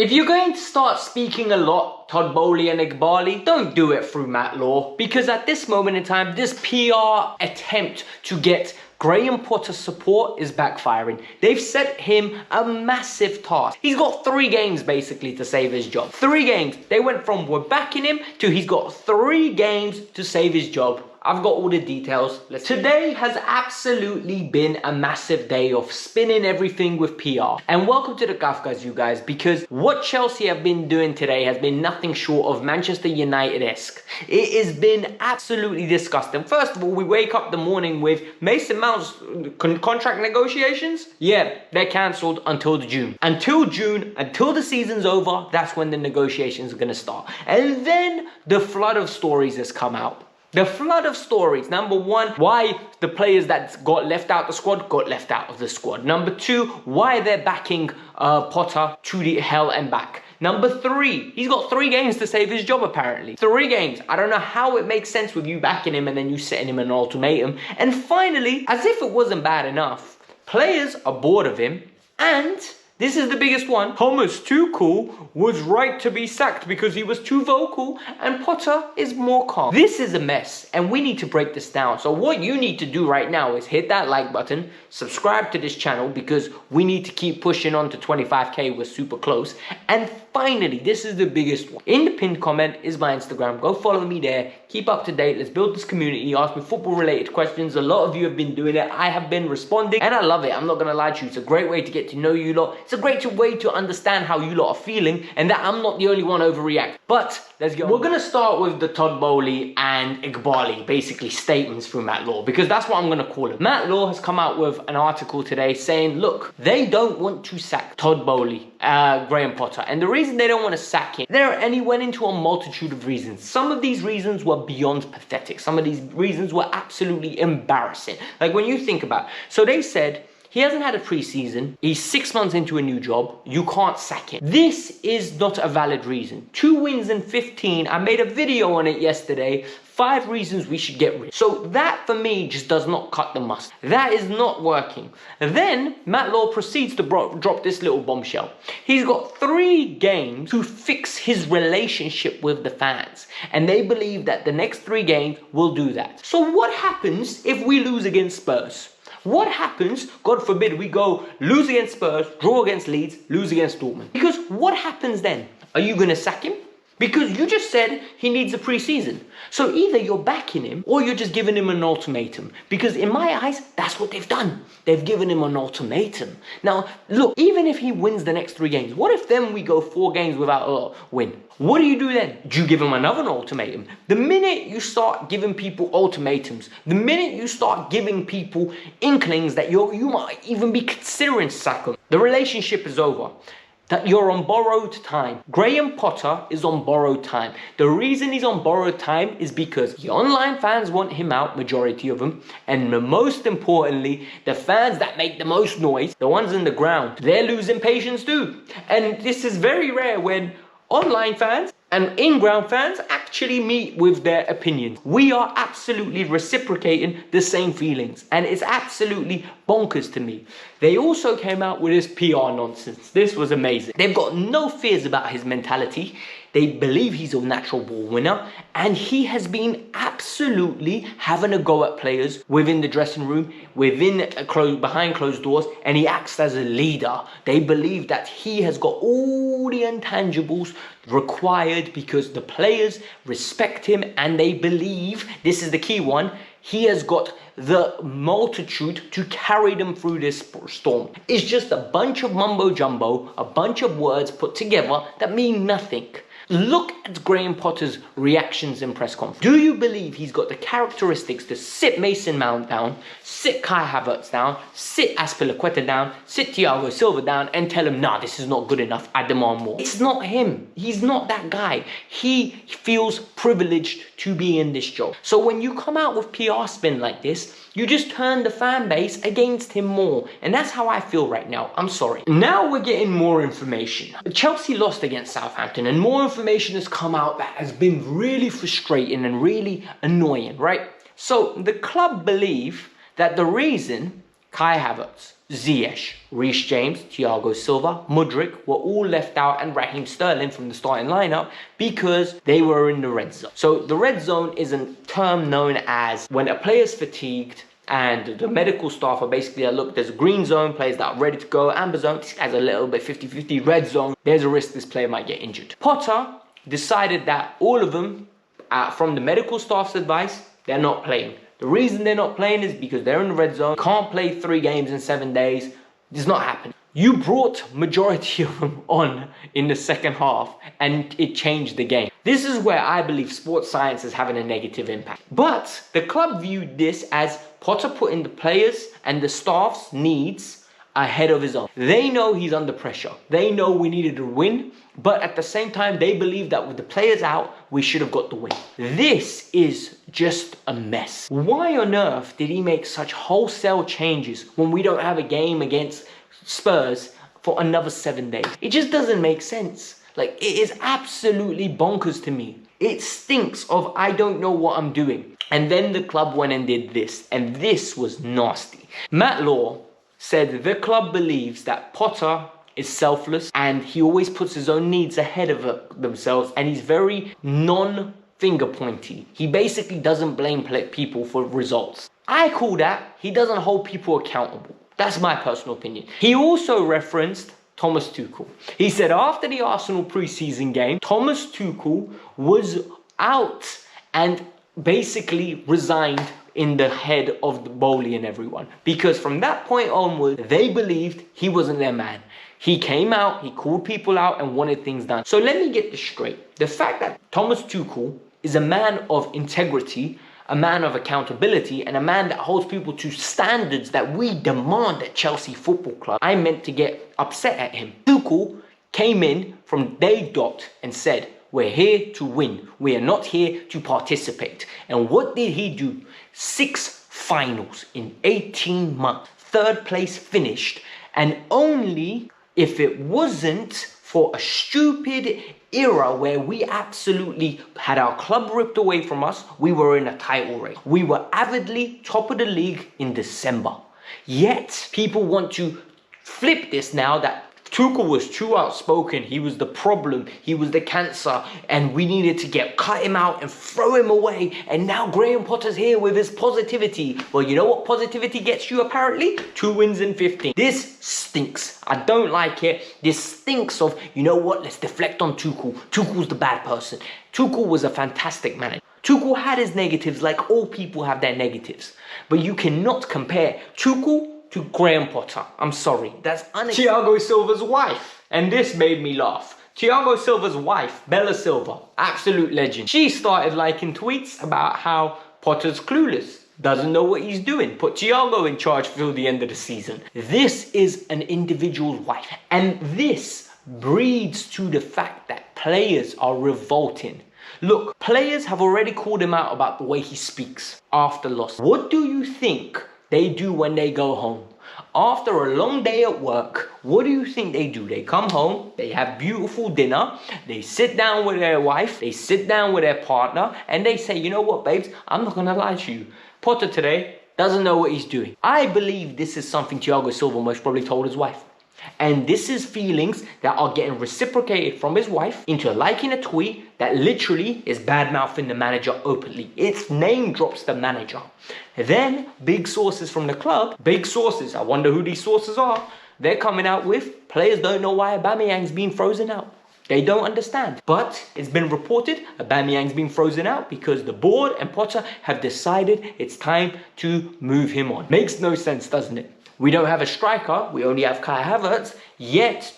If you're going to start speaking a lot, Todd Boehly and Igbali, don't do it through Matt Law, because at this moment in time, this PR attempt to get Graham Potter's support is backfiring. They've set him a massive task. He's got 3 games basically to save his job. 3 games. They went from we're backing him to he's got 3 games to save his job. I've got all the details. Today has absolutely been a massive day of spinning everything with PR. And welcome to the Kavkas View, guys, because what Chelsea have been doing today has been nothing short of Manchester United-esque. It has been absolutely disgusting. First of all, we wake up the morning with Mason Mount's contract negotiations. Yeah, they're cancelled until June. Until the season's over, that's when the negotiations are going to start. And then the flood of stories has come out. The flood of stories. Number 1, why the players that got left out the squad got left out of the squad. Number 2, why they're backing Potter to the hell and back. Number 3, he's got 3 games to save his job apparently. 3 games. I don't know how it makes sense with you backing him and then you setting him an ultimatum. And finally, as if it wasn't bad enough, players are bored of him, and this is the biggest one. Thomas Tuchel was right to be sacked because he was too vocal, and Potter is more calm. This is a mess, and we need to break this down. So what you need to do right now is hit that like button, subscribe to this channel because we need to keep pushing on to 25k. We're super close. And finally, this is the biggest one. In the pinned comment is my Instagram. Go follow me there. Keep up to date. Let's build this community. Ask me football related questions. A lot of you have been doing it. I have been responding, and I love it. I'm not gonna lie to you. It's a great way to get to know you lot. It's a great way to understand how you lot are feeling, and that I'm not the only one overreact. But let's go. We're gonna start with the Todd Boehly and Igbali, basically statements from Matt Law, because that's what I'm gonna call it. Matt Law has come out with an article today saying, look, they don't want to sack Todd Boehly, Graham Potter, and the reason they don't want to sack him, and he went into a multitude of reasons. Some of these reasons were beyond pathetic. Some of these reasons were absolutely embarrassing. Like when you think about it. So they said, he hasn't had a preseason. He's 6 months into a new job. You can't sack him. This is not a valid reason. 2 wins in 15. I made a video on it yesterday. 5 reasons we should get rid. So that for me just does not cut the mustard. That is not working. And then Matt Law proceeds to drop this little bombshell. He's got 3 games to fix his relationship with the fans. And they believe that the next 3 games will do that. So what happens if we lose against Spurs? What happens, God forbid, we go lose against Spurs, draw against Leeds, lose against Dortmund? Because what happens then? Are you going to sack him? Because you just said he needs a preseason. So either you're backing him or you're just giving him an ultimatum. Because in my eyes, that's what they've done. They've given him an ultimatum. Now, look, even if he wins the next 3 games, what if then we go 4 games without a win? What do you do then? Do you give him another ultimatum? The minute you start giving people ultimatums, the minute you start giving people inklings that you might even be considering sacking, the relationship is over. That you're on borrowed time. Graham Potter is on borrowed time. The reason he's on borrowed time is because the online fans want him out, majority of them, and most importantly, the fans that make the most noise, the ones in the ground, they're losing patience too. And this is very rare when online fans and in-ground fans actually meet with their opinions. We are absolutely reciprocating the same feelings, and it's absolutely bonkers to me. They also came out with this PR nonsense. This was amazing. They've got no fears about his mentality. They believe he's a natural ball winner, and he has been absolutely having a go at players within the dressing room, behind closed doors, and he acts as a leader. They believe that he has got all the intangibles required because the players respect him, and they believe, this is the key one, he has got the multitude to carry them through this storm. It's just a bunch of mumbo jumbo, a bunch of words put together that mean nothing. Look at Graham Potter's reactions in press conference. Do you believe he's got the characteristics to sit Mason Mount down, sit Kai Havertz down, sit Azpilicueta down, sit Thiago Silva down, and tell him, nah, this is not good enough, I demand more? It's not him. He's not that guy. He feels privileged to be in this job. So when you come out with PR spin like this, you just turn the fan base against him more. And that's how I feel right now. I'm sorry. Now we're getting more information. Chelsea lost against Southampton, and more information has come out that has been really frustrating and really annoying, right? So the club believe that the reason Kai Havertz, Ziyech, Reece James, Thiago Silva, Mudryk were all left out, and Raheem Sterling from the starting lineup because they were in the red zone. So the red zone is a term known as when a player's fatigued and the medical staff are basically like, look, there's a green zone, players that are ready to go, amber zone, this guy's a little bit 50-50, red zone, there's a risk this player might get injured. Potter decided that all of them, from the medical staff's advice, they're not playing. The reason they're not playing is because they're in the red zone, can't play 3 games in 7 days. It's not happening. You brought majority of them on in the second half and it changed the game. This is where I believe sports science is having a negative impact. But the club viewed this as Potter putting the players and the staff's needs ahead of his own. They know he's under pressure. They know we needed to win. But at the same time, they believe that with the players out, we should have got the win. This is just a mess. Why on earth did he make such wholesale changes when we don't have a game against Spurs for another 7 days? It just doesn't make sense. Like, it is absolutely bonkers to me. It stinks of I don't know what I'm doing. And then the club went and did this, and this was nasty. Matt Law said the club believes that Potter is selfless and he always puts his own needs ahead of themselves, and he's very non-finger pointy. He basically doesn't blame people for results. I call that he doesn't hold people accountable. That's my personal opinion. He also referenced Thomas Tuchel. He said after the Arsenal pre-season game, Thomas Tuchel was out and basically resigned in the head of the Bowley and everyone. Because from that point onward, they believed he wasn't their man. He came out, he called people out and wanted things done. So let me get this straight. The fact that Thomas Tuchel is a man of integrity, a man of accountability, and a man that holds people to standards that we demand at Chelsea Football Club, I meant to get upset at him. Tuchel came in from day dot and said, we're here to win. We are not here to participate. And what did he do? 6 finals in 18 months. 3rd place finished. And only if it wasn't for a stupid era where we absolutely had our club ripped away from us, we were in a title race. We were avidly top of the league in December. Yet, people want to flip this now that Tuchel was too outspoken, he was the problem, he was the cancer, and we needed to cut him out and throw him away, and now Graham Potter's here with his positivity. Well, you know what positivity gets you apparently? 2 wins in 15. This stinks. I don't like it. This stinks of, you know what, let's deflect on Tuchel. Tuchel's the bad person. Tuchel was a fantastic manager. Tuchel had his negatives like all people have their negatives. But you cannot compare Tuchel to Graham Potter. I'm sorry, that's unacceptable. Thiago Silva's wife, and this made me laugh. Thiago Silva's wife, Belle Silva, absolute legend. She started liking tweets about how Potter's clueless, doesn't know what he's doing, put Thiago in charge till the end of the season. This is an individual's wife, and this breeds to the fact that players are revolting. Look, players have already called him out about the way he speaks after loss. What do you think they do when they go home? After a long day at work, what do you think they do? They come home, they have beautiful dinner, they sit down with their wife, they sit down with their partner, and they say, you know what, babes, I'm not gonna lie to you. Potter today doesn't know what he's doing. I believe this is something Thiago Silva most probably told his wife. And this is feelings that are getting reciprocated from his wife into liking a tweet that literally is bad-mouthing the manager openly. Its name drops the manager. Then, big sources from the club, big sources, I wonder who these sources are, they're coming out with, players don't know why Aubameyang's been frozen out. They don't understand. But it's been reported Aubameyang's been frozen out because the board and Potter have decided it's time to move him on. Makes no sense, doesn't it? We don't have a striker, we only have Kai Havertz, yet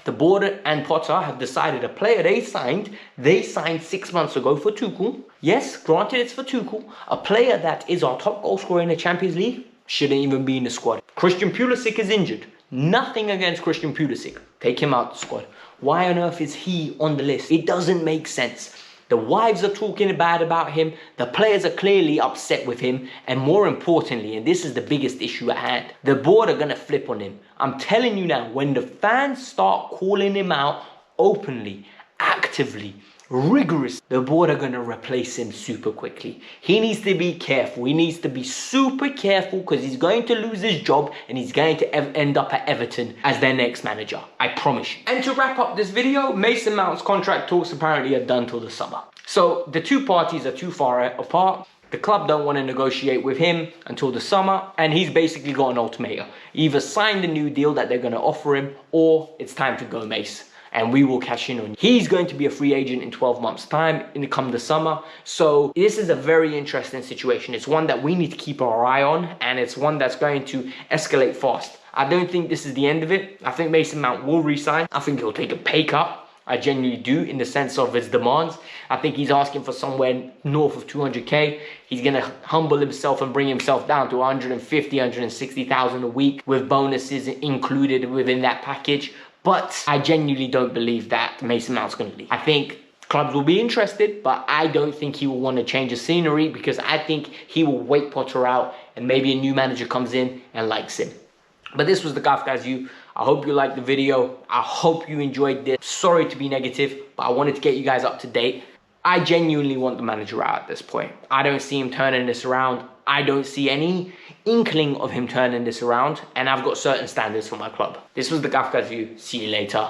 the board and Potter have decided a player they signed 6 months ago for Tuchel. Yes, granted it's for Tuchel. A player that is our top goal scorer in the Champions League shouldn't even be in the squad. Christian Pulisic is injured. Nothing against Christian Pulisic. Take him out of the squad. Why on earth is he on the list? It doesn't make sense. The wives are talking bad about him. The players are clearly upset with him. And more importantly, and this is the biggest issue at hand, the board are going to flip on him. I'm telling you now, when the fans start calling him out openly, act actively, rigorous, the board are going to replace him super quickly. He needs to be careful. He needs to be super careful because he's going to lose his job and he's going to end up at Everton as their next manager. I promise you. And to wrap up this video, Mason Mount's contract talks apparently are done till the summer. So the two parties are too far apart. The club don't want to negotiate with him until the summer, and he's basically got an ultimatum. Either sign the new deal that they're going to offer him, or it's time to go, Mace, and we will cash in on you. He's going to be a free agent in 12 months' time, come the summer. So this is a very interesting situation. It's one that we need to keep our eye on, and it's one that's going to escalate fast. I don't think this is the end of it. I think Mason Mount will resign. I think he'll take a pay cut. I genuinely do, in the sense of his demands. I think he's asking for somewhere north of 200k. He's going to humble himself and bring himself down to 150, 160,000 a week with bonuses included within that package. But I genuinely don't believe that Mason Mount's going to leave. I think clubs will be interested, but I don't think he will want to change the scenery, because I think he will wait Potter out and maybe a new manager comes in and likes him. But this was the Kavkas View. I hope you liked the video. I hope you enjoyed this. Sorry to be negative, but I wanted to get you guys up to date. I genuinely want the manager out at this point. I don't see him turning this around. I don't see any inkling of him turning this around. And I've got certain standards for my club. This was the Kavkas View. See you later.